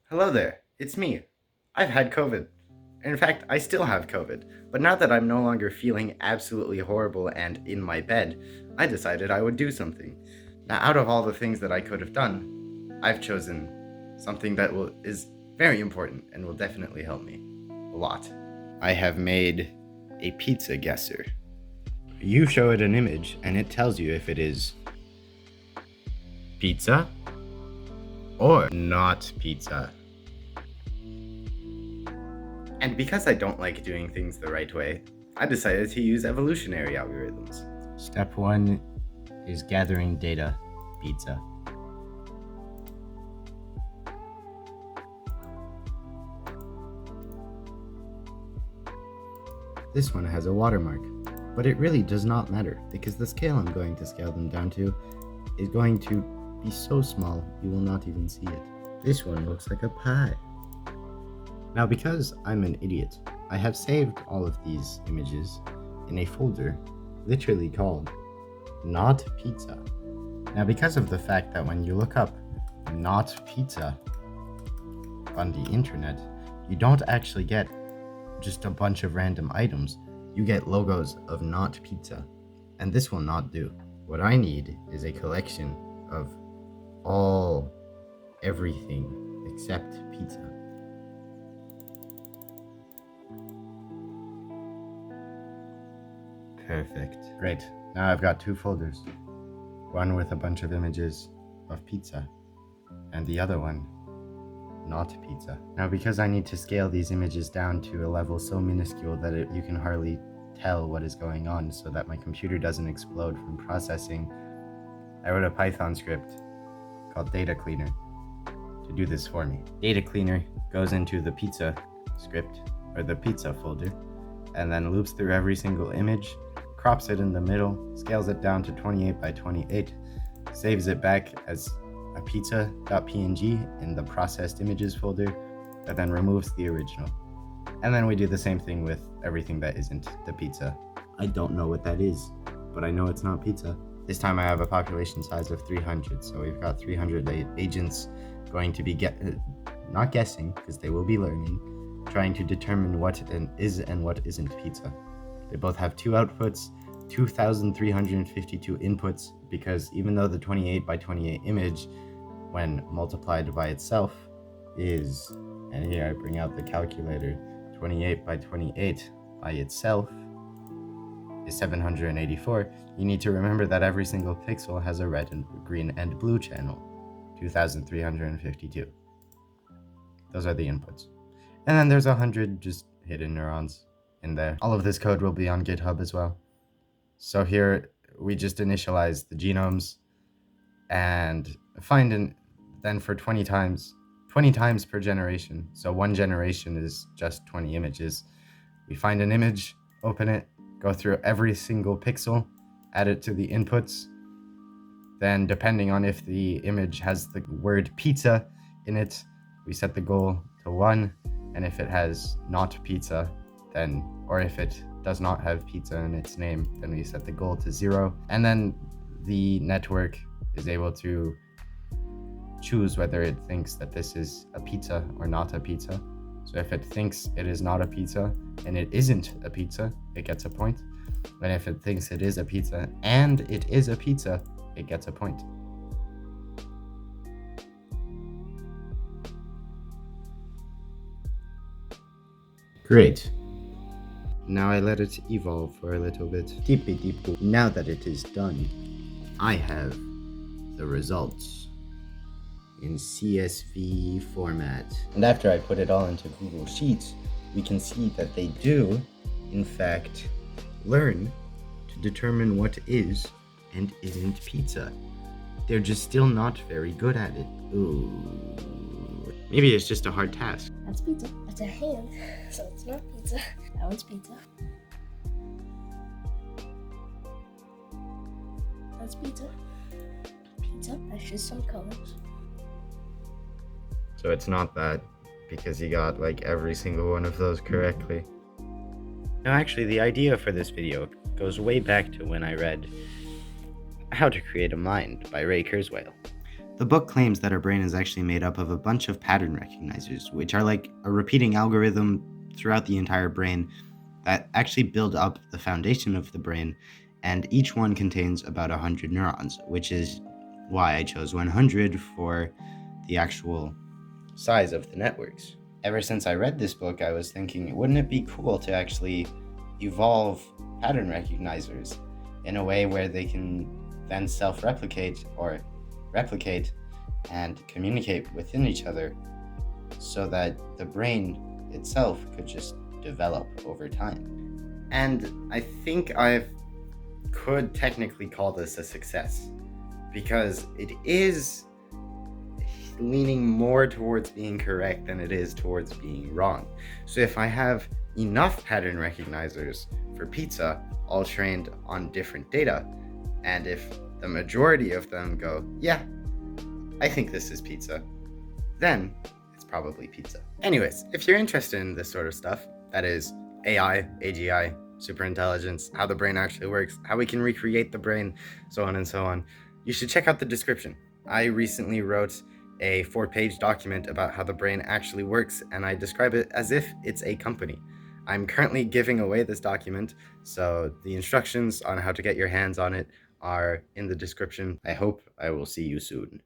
Hello there, it's me. I've had COVID. In fact, I still have COVID, but now that I'm no longer feeling absolutely horrible and in my bed, I decided I would do something. Now, out of all the things that I could have done, I've chosen something that is very important and will definitely help me a lot. I have made a pizza guesser. You show it an image and it tells you if it is pizza or not pizza. And because I don't like doing things the right way, I decided to use evolutionary algorithms. Step 1 is gathering data, pizza. This one has a watermark, but it really does not matter because the scale I'm going to scale them down to is going to be so small you will not even see it. This one looks like a pie. Now, because I'm an idiot, I have saved all of these images in a folder literally called Not Pizza. Now, because of the fact that when you look up Not Pizza on the internet, you don't actually get just a bunch of random items. You get logos of Not Pizza, and this will not do. What I need is a collection of everything except pizza. Perfect. Great. Now I've got two folders. One with a bunch of images of pizza, and the other one not pizza. Now, because I need to scale these images down to a level so minuscule that you can hardly tell what is going on so that my computer doesn't explode from processing, I wrote a Python script called Data Cleaner to do this for me. Data Cleaner goes into the pizza script, or the pizza folder, and then loops through every single image, crops it in the middle, scales it down to 28 by 28, saves it back as a pizza.png in the processed images folder, and then removes the original. And then we do the same thing with everything that isn't the pizza. I don't know what that is, but I know it's not pizza. This time I have a population size of 300, so we've got 300 agents going to be not guessing, because they will be learning, trying to determine what is and what isn't pizza. They both have two outputs, 2,352 inputs, because even though the 28 by 28 image, when multiplied by itself, is, and here I bring out the calculator, 28 by 28 by itself is 784, you need to remember that every single pixel has a red and green and blue channel, 2,352. Those are the inputs. And then there's 100 just hidden neurons in there. All of this code will be on GitHub as well. So here we just initialize the genomes and then for 20 times per generation. So one generation is just 20 images. We find an image, open it, go through every single pixel, add it to the inputs. Then depending on if the image has the word pizza in it, we set the goal to 1. And if it has not pizza, or if it does not have pizza in its name, then we set the goal to 0. And then the network is able to choose whether it thinks that this is a pizza or not a pizza. So if it thinks it is not a pizza and it isn't a pizza, it gets a point. And if it thinks it is a pizza and it is a pizza, it gets a point. Great. Now I let it evolve for a little bit. Now that it is done, I have the results in CSV format. And after I put it all into Google Sheets, we can see that they do, in fact, learn to determine what is and isn't pizza. They're just still not very good at it. Ooh. Maybe it's just a hard task. That's pizza. That's a hand, so it's not pizza. That one's pizza. That's pizza. Pizza. That's just some colors. So it's not that, because you got like every single one of those correctly. Now actually, the idea for this video goes way back to when I read How to Create a Mind by Ray Kurzweil. The book claims that our brain is actually made up of a bunch of pattern recognizers, which are like a repeating algorithm throughout the entire brain that actually build up the foundation of the brain, and each one contains about 100 neurons, which is why I chose 100 for the actual size of the networks. Ever since I read this book, I was thinking, wouldn't it be cool to actually evolve pattern recognizers in a way where they can then self-replicate or replicate and communicate within each other so that the brain itself could just develop over time. And I think I could technically call this a success because it is leaning more towards being correct than it is towards being wrong. So if I have enough pattern recognizers for pizza all trained on different data, and if the majority of them go, yeah, I think this is pizza, then it's probably pizza. Anyways, if you're interested in this sort of stuff, that is AI, AGI, superintelligence, how the brain actually works, how we can recreate the brain, so on and so on, you should check out the description. I recently wrote a 4-page document about how the brain actually works, and I describe it as if it's a company. I'm currently giving away this document, so the instructions on how to get your hands on it are in the description. I hope I will see you soon.